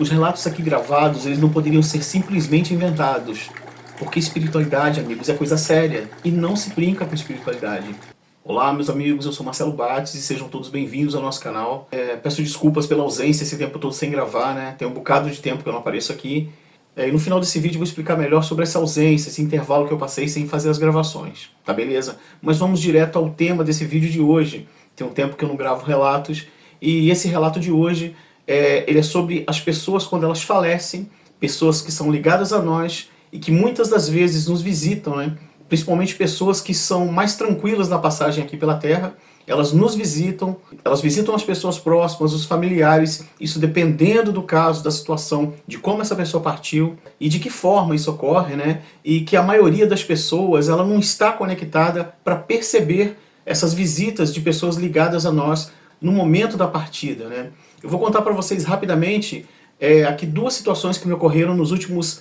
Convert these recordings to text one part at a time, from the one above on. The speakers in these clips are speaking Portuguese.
Os relatos aqui gravados, eles não poderiam ser simplesmente inventados, porque espiritualidade, amigos, é coisa séria, e não se brinca com espiritualidade. Olá, meus amigos, eu sou Marcelo Bates e sejam todos bem-vindos ao nosso canal. Peço desculpas pela ausência esse tempo todo sem gravar, né? Tem um bocado de tempo que eu não apareço aqui. E no final desse vídeo eu vou explicar melhor sobre essa ausência, esse intervalo que eu passei sem fazer as gravações, tá beleza? Mas vamos direto ao tema desse vídeo de hoje. Tem um tempo que eu não gravo relatos, e esse relato de hoje ele é sobre as pessoas quando elas falecem, pessoas que são ligadas a nós e que muitas das vezes nos visitam, né? Principalmente pessoas que são mais tranquilas na passagem aqui pela Terra, elas nos visitam, elas visitam as pessoas próximas, os familiares, isso dependendo do caso, da situação, de como essa pessoa partiu e de que forma isso ocorre, né? E que a maioria das pessoas, ela não está conectada para perceber essas visitas de pessoas ligadas a nós no momento da partida, né? Eu vou contar para vocês rapidamente aqui duas situações que me ocorreram nos últimos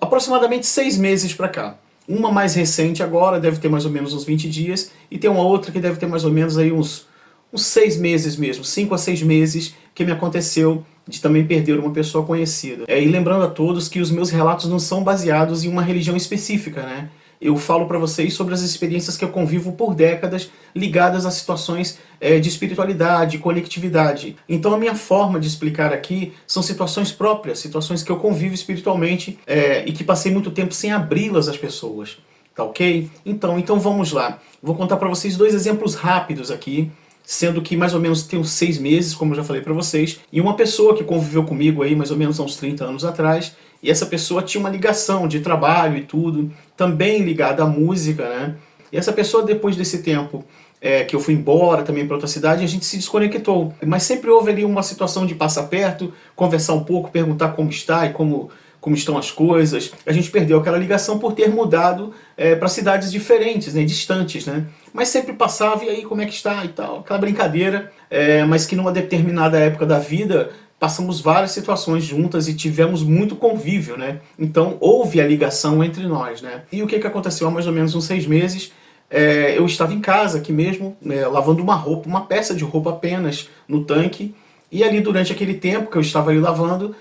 aproximadamente 6 meses para cá. Uma mais recente agora, deve ter mais ou menos uns 20 dias, e tem uma outra que deve ter mais ou menos aí uns 6 meses mesmo, 5 a 6 meses, que me aconteceu de também perder uma pessoa conhecida. E lembrando a todos que os meus relatos não são baseados em uma religião específica, né? Eu falo para vocês sobre as experiências que eu convivo por décadas ligadas a situações de espiritualidade, conectividade. Então a minha forma de explicar aqui são situações próprias, situações que eu convivo espiritualmente e que passei muito tempo sem abri-las às pessoas. Tá ok? Então vamos lá. Vou contar para vocês 2 exemplos rápidos aqui, sendo que mais ou menos tem uns 6 meses, como eu já falei para vocês, e uma pessoa que conviveu comigo aí mais ou menos há uns 30 anos atrás, e essa pessoa tinha uma ligação de trabalho e tudo, também ligada à música, né? E essa pessoa, depois desse tempo que eu fui embora também para outra cidade, a gente se desconectou. Mas sempre houve ali uma situação de passar perto, conversar um pouco, perguntar como está e como estão as coisas. A gente perdeu aquela ligação por ter mudado para cidades diferentes, né, distantes, né? Mas sempre passava, e aí, como é que está e tal, aquela brincadeira, mas que numa determinada época da vida passamos várias situações juntas e tivemos muito convívio, né? Então houve a ligação entre nós, né? E o que aconteceu há mais ou menos uns 6 meses? Eu estava em casa aqui mesmo, lavando uma roupa, uma peça de roupa apenas no tanque, e ali durante aquele tempo que eu estava ali lavando,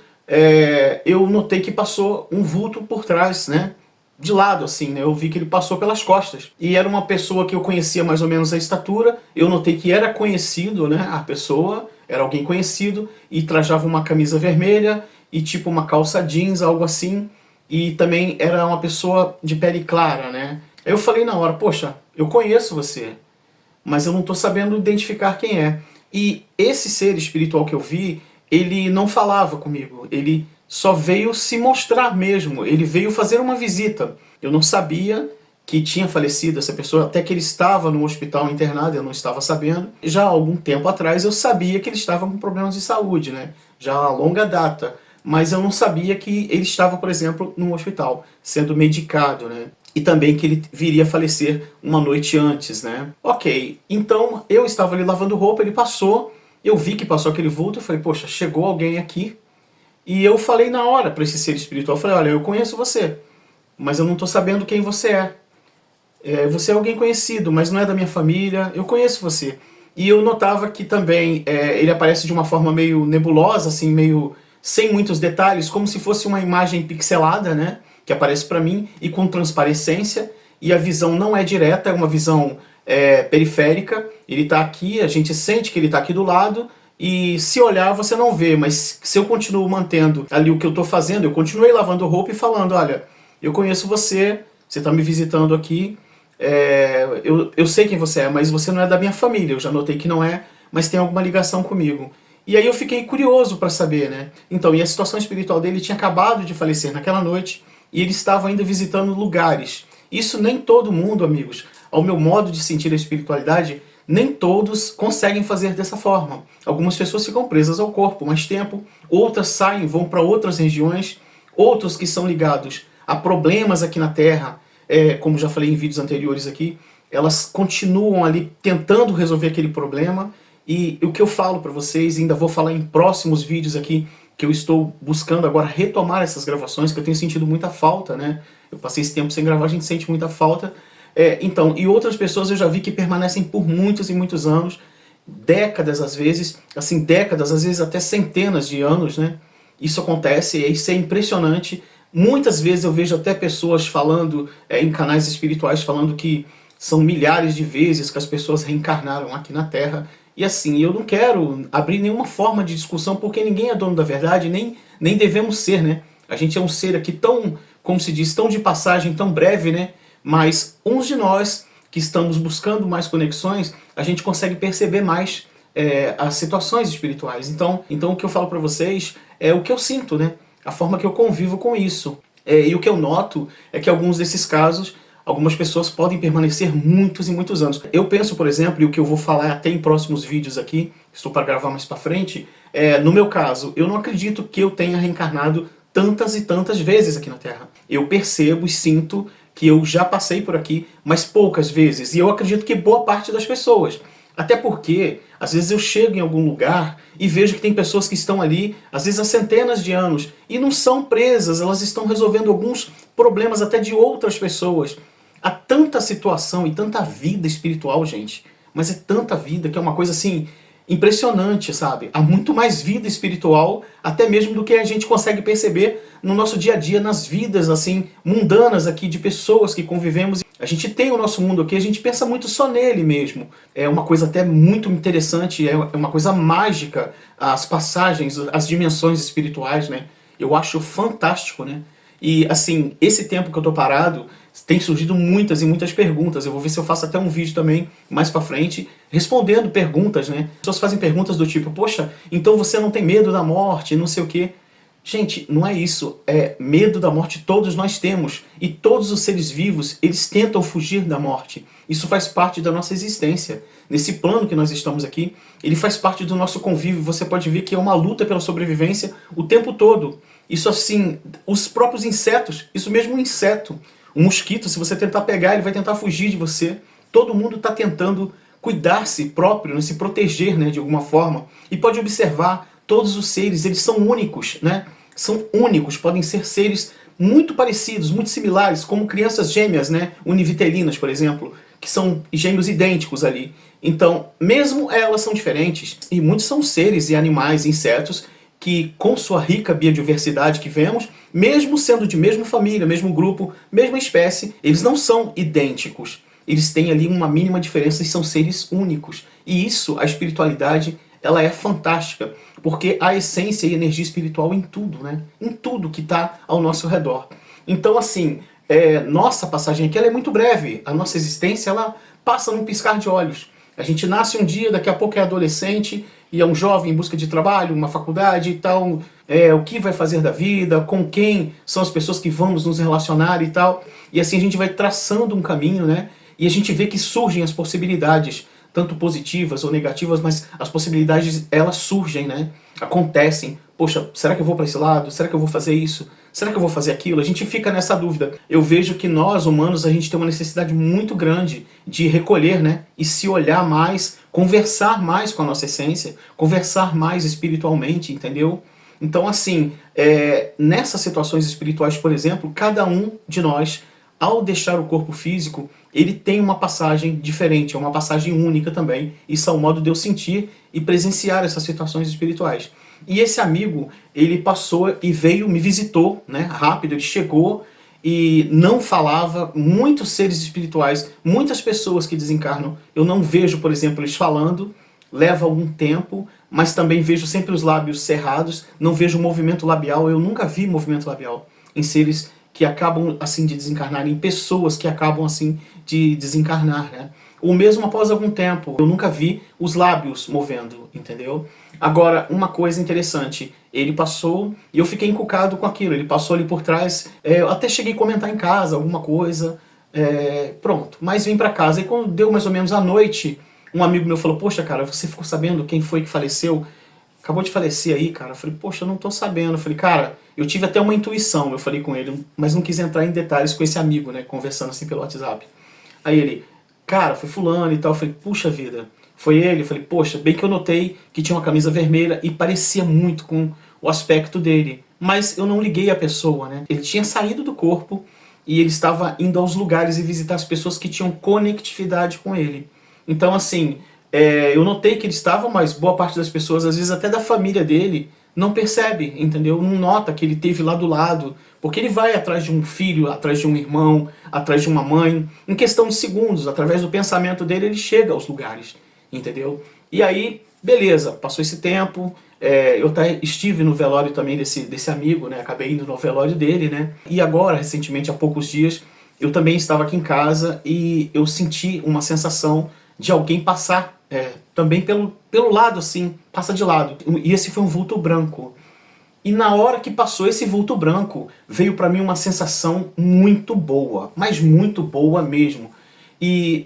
eu notei que passou um vulto por trás, né? De lado, assim, né? Eu vi que ele passou pelas costas. E era uma pessoa que eu conhecia mais ou menos a estatura. Eu notei que era conhecido, né? A pessoa era alguém conhecido e trajava uma camisa vermelha e tipo uma calça jeans, algo assim. E também era uma pessoa de pele clara, né? Aí eu falei na hora, poxa, eu conheço você, mas eu não tô sabendo identificar quem é. E esse ser espiritual que eu vi, ele não falava comigo, ele só veio se mostrar mesmo, ele veio fazer uma visita. Eu não sabia que tinha falecido essa pessoa, até que ele estava no hospital internado, eu não estava sabendo. Já há algum tempo atrás eu sabia que ele estava com problemas de saúde, né? Já há longa data, mas eu não sabia que ele estava, por exemplo, no hospital, sendo medicado, né? E também que ele viria a falecer uma noite antes, né? Ok, então eu estava ali lavando roupa, ele passou, eu vi que passou aquele vulto, eu falei, poxa, chegou alguém aqui. E eu falei na hora para esse ser espiritual, eu falei, olha, eu conheço você, mas eu não estou sabendo quem você é. Você é alguém conhecido, mas não é da minha família, eu conheço você. E eu notava que também ele aparece de uma forma meio nebulosa, assim, meio sem muitos detalhes, como se fosse uma imagem pixelada, né? Que aparece para mim, e com transparecência, e a visão não é direta, é uma visão periférica. Ele está aqui, a gente sente que ele está aqui do lado, e se olhar você não vê, mas se eu continuo mantendo ali o que eu estou fazendo, eu continuei lavando roupa e falando, olha, eu conheço você, você está me visitando aqui, eu sei quem você é, mas você não é da minha família, eu já notei que não é, mas tem alguma ligação comigo. E aí eu fiquei curioso para saber, né? Então, e a situação espiritual dele tinha acabado de falecer naquela noite, e ele estava ainda visitando lugares. Isso nem todo mundo, amigos, ao meu modo de sentir a espiritualidade, nem todos conseguem fazer dessa forma. Algumas pessoas ficam presas ao corpo mais tempo, outras saem, vão para outras regiões, outros que são ligados a problemas aqui na Terra, como já falei em vídeos anteriores aqui, elas continuam ali tentando resolver aquele problema. E o que eu falo para vocês, ainda vou falar em próximos vídeos aqui, que eu estou buscando agora retomar essas gravações, que eu tenho sentido muita falta, né? Eu passei esse tempo sem gravar, a gente sente muita falta. Então, e outras pessoas eu já vi que permanecem por muitos e muitos anos, décadas às vezes, assim, décadas, às vezes até centenas de anos, né? Isso acontece, e isso é impressionante. Muitas vezes eu vejo até pessoas falando em canais espirituais, falando que são milhares de vezes que as pessoas reencarnaram aqui na Terra. E assim, eu não quero abrir nenhuma forma de discussão, porque ninguém é dono da verdade, nem devemos ser, né? A gente é um ser aqui tão, como se diz, tão de passagem, tão breve, né? Mas uns de nós que estamos buscando mais conexões, a gente consegue perceber mais as situações espirituais. Então o que eu falo para vocês é o que eu sinto, né? A forma que eu convivo com isso. E o que eu noto é que alguns desses casos, algumas pessoas podem permanecer muitos e muitos anos. Eu penso, por exemplo, e o que eu vou falar até em próximos vídeos aqui, estou para gravar mais para frente, no meu caso, eu não acredito que eu tenha reencarnado tantas e tantas vezes aqui na Terra. Eu percebo e sinto que eu já passei por aqui, mas poucas vezes. E eu acredito que boa parte das pessoas. Até porque, às vezes eu chego em algum lugar e vejo que tem pessoas que estão ali, às vezes há centenas de anos, e não são presas, elas estão resolvendo alguns problemas até de outras pessoas. Há tanta situação e tanta vida espiritual, gente, mas é tanta vida que é uma coisa assim impressionante, sabe? Há muito mais vida espiritual, até mesmo do que a gente consegue perceber no nosso dia a dia, nas vidas assim mundanas aqui de pessoas que convivemos. A gente tem o nosso mundo aqui, a gente pensa muito só nele mesmo. É uma coisa até muito interessante, é uma coisa mágica, as passagens, as dimensões espirituais, né? Eu acho fantástico, né? E assim, esse tempo que eu tô parado, tem surgido muitas e muitas perguntas. Eu vou ver se eu faço até um vídeo também, mais pra frente, respondendo perguntas, né? As pessoas fazem perguntas do tipo, poxa, então você não tem medo da morte, não sei o quê. Gente, não é isso. Medo da morte todos nós temos. E todos os seres vivos, eles tentam fugir da morte. Isso faz parte da nossa existência. Nesse plano que nós estamos aqui, ele faz parte do nosso convívio. Você pode ver que é uma luta pela sobrevivência o tempo todo. Isso assim, os próprios insetos, isso mesmo um inseto. Um mosquito, se você tentar pegar, ele vai tentar fugir de você. Todo mundo está tentando cuidar-se próprio, né, se proteger, né, de alguma forma. E pode observar, todos os seres, eles são únicos, né? São únicos, podem ser seres muito parecidos, muito similares, como crianças gêmeas, né? Univitelinas, por exemplo, que são gêmeos idênticos ali. Então, mesmo elas são diferentes, e muitos são seres e animais, insetos, que com sua rica biodiversidade que vemos, mesmo sendo de mesma família, mesmo grupo, mesma espécie, eles não são idênticos. Eles têm ali uma mínima diferença e são seres únicos. E isso, a espiritualidade, ela é fantástica, porque há essência e energia espiritual em tudo, né? Em tudo que está ao nosso redor. Então, assim, nossa passagem aqui ela é muito breve. A nossa existência, ela passa num piscar de olhos. A gente nasce um dia, daqui a pouco é adolescente, e é um jovem em busca de trabalho, uma faculdade e tal, o que vai fazer da vida, com quem são as pessoas que vamos nos relacionar e tal. E assim a gente vai traçando um caminho, né? E a gente vê que surgem as possibilidades, tanto positivas ou negativas, mas as possibilidades, elas surgem, né? Acontecem. Poxa, será que eu vou para esse lado? Será que eu vou fazer isso? Será que eu vou fazer aquilo? A gente fica nessa dúvida. Eu vejo que nós, humanos, a gente tem uma necessidade muito grande de recolher, né? E se olhar mais, conversar mais com a nossa essência, conversar mais espiritualmente, entendeu? Então, assim, nessas situações espirituais, por exemplo, cada um de nós, ao deixar o corpo físico, ele tem uma passagem diferente, é uma passagem única também. Isso é um modo de eu sentir e presenciar essas situações espirituais. E esse amigo, ele passou e veio, me visitou, né, rápido, ele chegou e não falava. Muitos seres espirituais, muitas pessoas que desencarnam, eu não vejo, por exemplo, eles falando, leva algum tempo, mas também vejo sempre os lábios cerrados, não vejo movimento labial, eu nunca vi movimento labial em seres que acabam assim de desencarnar, em pessoas que acabam assim de desencarnar, né? Ou mesmo após algum tempo, eu nunca vi os lábios movendo, entendeu? Agora, uma coisa interessante, ele passou e eu fiquei encucado com aquilo, ele passou ali por trás, eu até cheguei a comentar em casa alguma coisa, pronto, mas vim pra casa, e quando deu mais ou menos à noite, um amigo meu falou, poxa cara, você ficou sabendo quem foi que faleceu? Acabou de falecer aí, cara. Eu falei, poxa, eu não tô sabendo. Eu falei, cara, eu tive até uma intuição, eu falei com ele, mas não quis entrar em detalhes com esse amigo, né, conversando assim pelo WhatsApp. Aí ele, cara, foi fulano e tal. Eu falei, puxa vida, foi ele? Eu falei, poxa, bem que eu notei que tinha uma camisa vermelha e parecia muito com o aspecto dele. Mas eu não liguei a pessoa, né? Ele tinha saído do corpo e ele estava indo aos lugares e visitar as pessoas que tinham conectividade com ele. Então, assim, eu notei que ele estava, mas boa parte das pessoas, às vezes até da família dele, não percebe, entendeu? Não nota que ele teve lá do lado, porque ele vai atrás de um filho, atrás de um irmão, atrás de uma mãe, em questão de segundos, através do pensamento dele, ele chega aos lugares, entendeu? E aí, beleza, passou esse tempo, eu até estive no velório também desse amigo, né? Acabei indo no velório dele, né? E agora, recentemente, há poucos dias, eu também estava aqui em casa e eu senti uma sensação de alguém passar também pelo lado, assim, passa de lado. E esse foi um vulto branco. E na hora que passou esse vulto branco, veio pra mim uma sensação muito boa, mas muito boa mesmo. E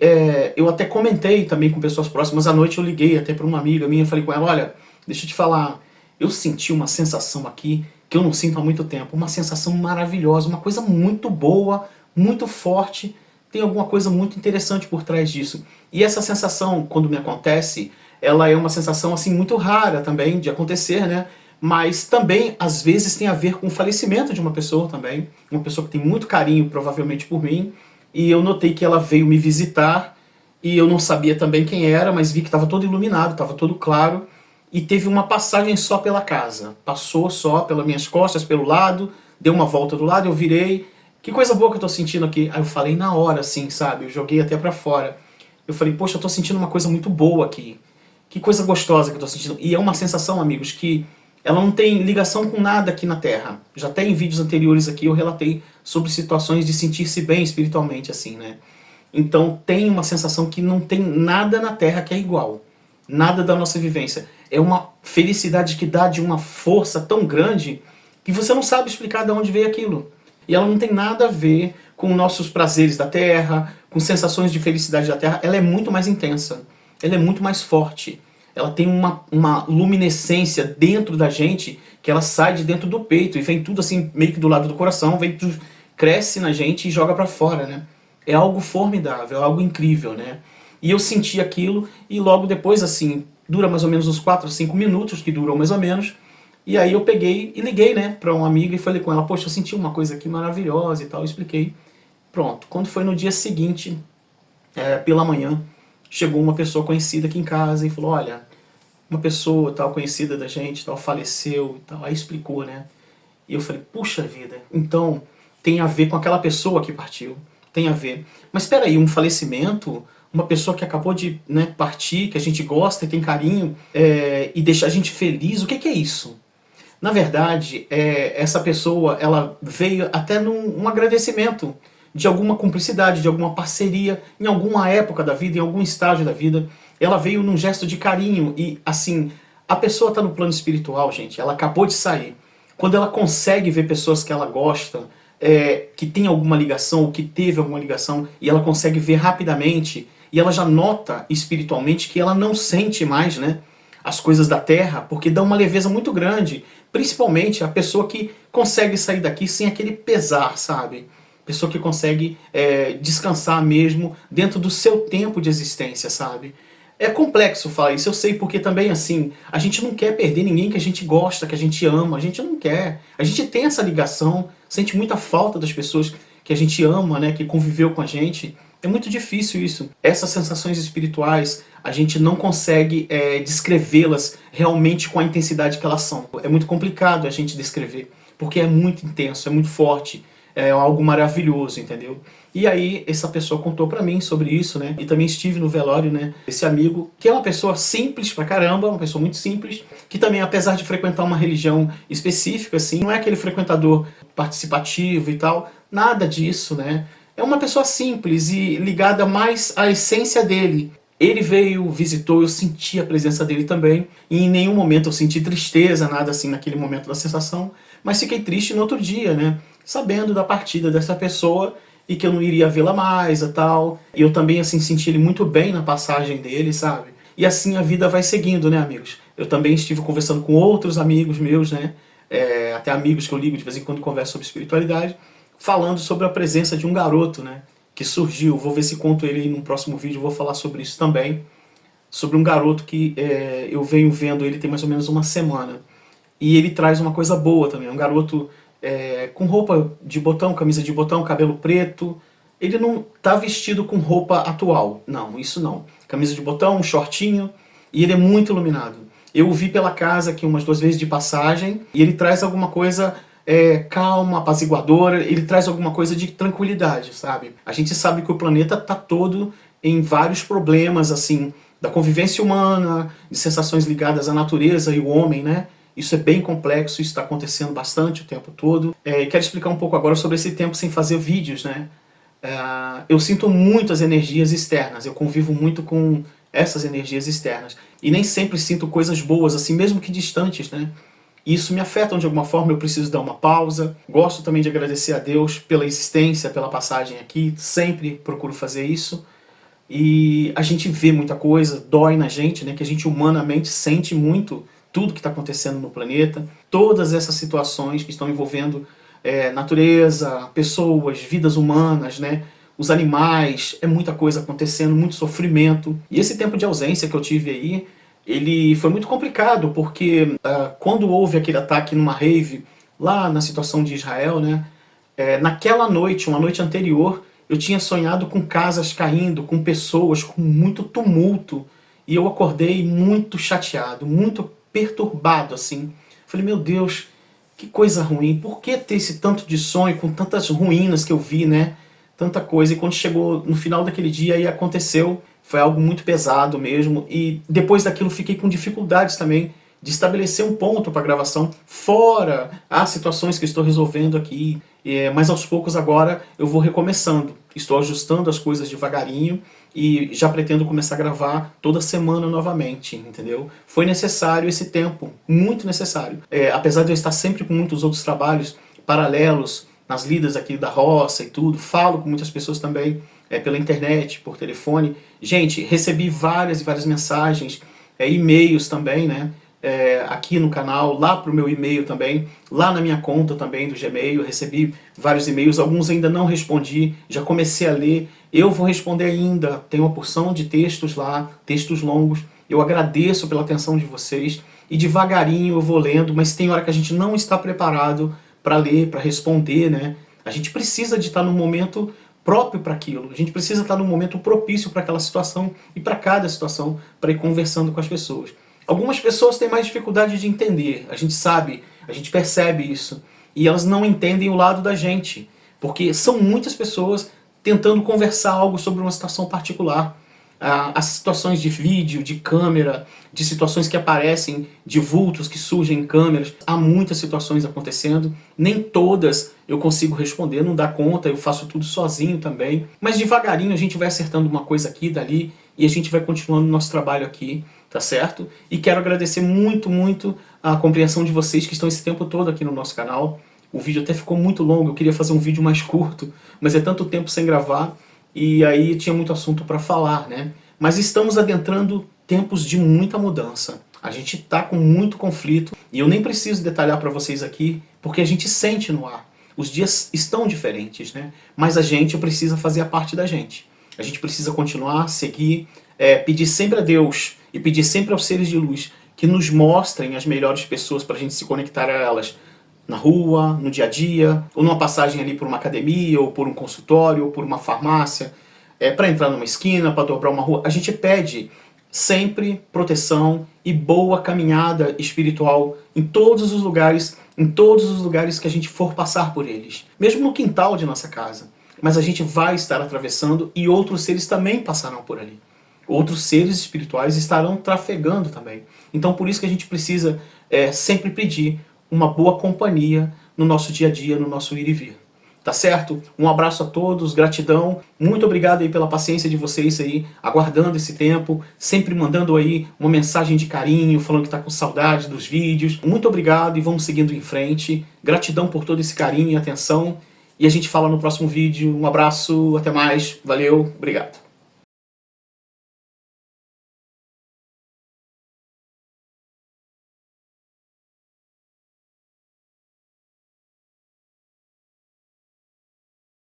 eu até comentei também com pessoas próximas, à noite eu liguei até pra uma amiga minha, falei com ela, olha, deixa eu te falar, eu senti uma sensação aqui que eu não sinto há muito tempo, uma sensação maravilhosa, uma coisa muito boa, muito forte, tem alguma coisa muito interessante por trás disso. E essa sensação, quando me acontece, ela é uma sensação assim muito rara também de acontecer, né? Mas também, às vezes, tem a ver com o falecimento de uma pessoa também. Uma pessoa que tem muito carinho, provavelmente, por mim. E eu notei que ela veio me visitar e eu não sabia também quem era, mas vi que estava todo iluminado, estava todo claro. E teve uma passagem só pela casa. Passou só pelas minhas costas, pelo lado, deu uma volta do lado, eu virei. Que coisa boa que eu tô sentindo aqui. Aí eu falei na hora, assim, sabe? Eu joguei até pra fora. Eu falei, poxa, eu tô sentindo uma coisa muito boa aqui. Que coisa gostosa que eu tô sentindo. E é uma sensação, amigos, que ela não tem ligação com nada aqui na Terra. Já até em vídeos anteriores aqui eu relatei sobre situações de sentir-se bem espiritualmente, assim, né? Então tem uma sensação que não tem nada na Terra que é igual. Nada da nossa vivência. É uma felicidade que dá de uma força tão grande que você não sabe explicar de onde veio aquilo. E ela não tem nada a ver com nossos prazeres da Terra, com sensações de felicidade da Terra. Ela é muito mais intensa. Ela é muito mais forte. Ela tem uma luminescência dentro da gente que ela sai de dentro do peito e vem tudo assim meio que do lado do coração, vem tudo, cresce na gente e joga pra fora, né? É algo formidável, é algo incrível, né? E eu senti aquilo e logo depois, assim, dura mais ou menos uns 4 a 5 minutos, que durou mais ou menos, e aí eu peguei e liguei, né, pra uma amiga e falei com ela, poxa, eu senti uma coisa aqui maravilhosa e tal, eu expliquei. Pronto, quando foi no dia seguinte, pela manhã, chegou uma pessoa conhecida aqui em casa e falou, olha, uma pessoa tal conhecida da gente, tal, faleceu e tal, aí explicou, né? E eu falei, puxa vida, então tem a ver com aquela pessoa que partiu, tem a ver. Mas espera aí, um falecimento, uma pessoa que acabou de, né, partir, que a gente gosta e tem carinho, e deixa a gente feliz, o que é isso? Na verdade, essa pessoa ela veio até num agradecimento de alguma cumplicidade, de alguma parceria, em alguma época da vida, em algum estágio da vida. Ela veio num gesto de carinho e, assim, a pessoa está no plano espiritual, gente, ela acabou de sair. Quando ela consegue ver pessoas que ela gosta, que tem alguma ligação, ou que teve alguma ligação, e ela consegue ver rapidamente, e ela já nota espiritualmente que ela não sente mais, né, as coisas da Terra, porque dá uma leveza muito grande, principalmente a pessoa que consegue sair daqui sem aquele pesar, sabe? Pessoa que consegue descansar mesmo dentro do seu tempo de existência, sabe? É complexo falar isso, eu sei, porque também, assim, a gente não quer perder ninguém que a gente gosta, que a gente ama, a gente não quer. A gente tem essa ligação, sente muita falta das pessoas que a gente ama, né, que conviveu com a gente. É muito difícil isso. Essas sensações espirituais, a gente não consegue descrevê-las realmente com a intensidade que elas são. É muito complicado a gente descrever, porque é muito intenso, é muito forte, é algo maravilhoso, entendeu? E aí essa pessoa contou pra mim sobre isso, né? E também estive no velório, né? Esse amigo, que é uma pessoa simples pra caramba, uma pessoa muito simples, que também, apesar de frequentar uma religião específica, assim, não é aquele frequentador participativo e tal, nada disso, né? É uma pessoa simples e ligada mais à essência dele. Ele veio, visitou, eu senti a presença dele também, e em nenhum momento eu senti tristeza, nada assim naquele momento da sensação, mas fiquei triste no outro dia, né? Sabendo da partida dessa pessoa e que eu não iria vê-la mais e tal. E eu também, assim, senti ele muito bem na passagem dele, sabe? E assim a vida vai seguindo, né, amigos? Eu também estive conversando com outros amigos meus, né? Até amigos que eu ligo de vez em quando converso sobre espiritualidade, falando sobre a presença de um garoto, né? Que surgiu, vou ver se conto ele num próximo vídeo, vou falar sobre isso também. Sobre um garoto que eu venho vendo ele tem mais ou menos uma semana. E ele traz uma coisa boa também, é um garoto com roupa de botão, camisa de botão, cabelo preto. Ele não tá vestido com roupa atual, não, isso não. Camisa de botão, um shortinho, e ele é muito iluminado. Eu o vi pela casa aqui umas 2 vezes de passagem, e ele traz alguma coisa calma, apaziguadora, ele traz alguma coisa de tranquilidade, sabe? A gente sabe que o planeta tá todo em vários problemas, assim, da convivência humana, de sensações ligadas à natureza e o homem, né? Isso é bem complexo, isso está acontecendo bastante o tempo todo. Quero explicar um pouco agora sobre esse tempo sem fazer vídeos, né? Eu sinto muitas energias externas, eu convivo muito com essas energias externas. E nem sempre sinto coisas boas, assim, mesmo que distantes, né? E isso me afeta de alguma forma, eu preciso dar uma pausa. Gosto também de agradecer a Deus pela existência, pela passagem aqui, sempre procuro fazer isso. E a gente vê muita coisa, dói na gente, né? Que a gente humanamente sente muito tudo que está acontecendo no planeta. Todas essas situações que estão envolvendo natureza, pessoas, vidas humanas, né? Os animais, é muita coisa acontecendo, muito sofrimento. E esse tempo de ausência que eu tive aí, ele foi muito complicado, porque quando houve aquele ataque numa rave, lá na situação de Israel, né? Naquela noite, uma noite anterior, eu tinha sonhado com casas caindo, com pessoas, com muito tumulto. E eu acordei muito chateado, muito perturbado, assim. Falei, meu Deus, que coisa ruim. Por que ter esse tanto de sonho, com tantas ruínas que eu vi, né? Tanta coisa. E quando chegou no final daquele dia, aí aconteceu. Foi algo muito pesado mesmo. E depois daquilo fiquei com dificuldades também de estabelecer um ponto para gravação, fora as situações que estou resolvendo aqui. Mas aos poucos agora eu vou recomeçando. Estou ajustando as coisas devagarinho e já pretendo começar a gravar toda semana novamente, entendeu? Foi necessário esse tempo, muito necessário. Apesar de eu estar sempre com muitos outros trabalhos paralelos, nas lidas aqui da roça e tudo, falo com muitas pessoas também pela internet, por telefone. Gente, recebi várias e várias mensagens, e-mails também, né? Aqui no canal, lá pro meu e-mail também, lá na minha conta também do Gmail, eu recebi vários e-mails, alguns ainda não respondi, já comecei a ler, eu vou responder ainda, tem uma porção de textos lá, textos longos, eu agradeço pela atenção de vocês, e devagarinho eu vou lendo, mas tem hora que a gente não está preparado para ler, para responder, né? A gente precisa de estar no momento próprio para aquilo, a gente precisa estar no momento propício para aquela situação e para cada situação, para ir conversando com as pessoas. Algumas pessoas têm mais dificuldade de entender, a gente sabe, a gente percebe isso, e elas não entendem o lado da gente, porque são muitas pessoas tentando conversar algo sobre uma situação particular. As situações de vídeo, de câmera, de situações que aparecem, de vultos que surgem em câmeras, há muitas situações acontecendo, nem todas eu consigo responder, não dá conta, eu faço tudo sozinho também, mas devagarinho a gente vai acertando uma coisa aqui, dali, e a gente vai continuando o nosso trabalho aqui, tá certo? E quero agradecer muito, muito a compreensão de vocês que estão esse tempo todo aqui no nosso canal. O vídeo até ficou muito longo, eu queria fazer um vídeo mais curto, mas é tanto tempo sem gravar, e aí tinha muito assunto para falar, né? Mas estamos adentrando tempos de muita mudança. A gente está com muito conflito, e eu nem preciso detalhar para vocês aqui, porque a gente sente no ar. Os dias estão diferentes, né? Mas a gente precisa fazer a parte da gente. A gente precisa continuar, seguir, pedir sempre a Deus e pedir sempre aos seres de luz que nos mostrem as melhores pessoas para a gente se conectar a elas na rua, no dia a dia, ou numa passagem ali por uma academia, ou por um consultório, ou por uma farmácia, para entrar numa esquina, para dobrar uma rua. A gente pede sempre proteção e boa caminhada espiritual em todos os lugares que a gente for passar por eles. Mesmo no quintal de nossa casa. Mas a gente vai estar atravessando e outros seres também passarão por ali. Outros seres espirituais estarão trafegando também. Então por isso que a gente precisa sempre pedir uma boa companhia no nosso dia a dia, no nosso ir e vir. Tá certo? Um abraço a todos, gratidão, muito obrigado aí pela paciência de vocês aí, aguardando esse tempo, sempre mandando aí uma mensagem de carinho, falando que tá com saudade dos vídeos. Muito obrigado e vamos seguindo em frente. Gratidão por todo esse carinho e atenção. E a gente fala no próximo vídeo. Um abraço, até mais, valeu, obrigado.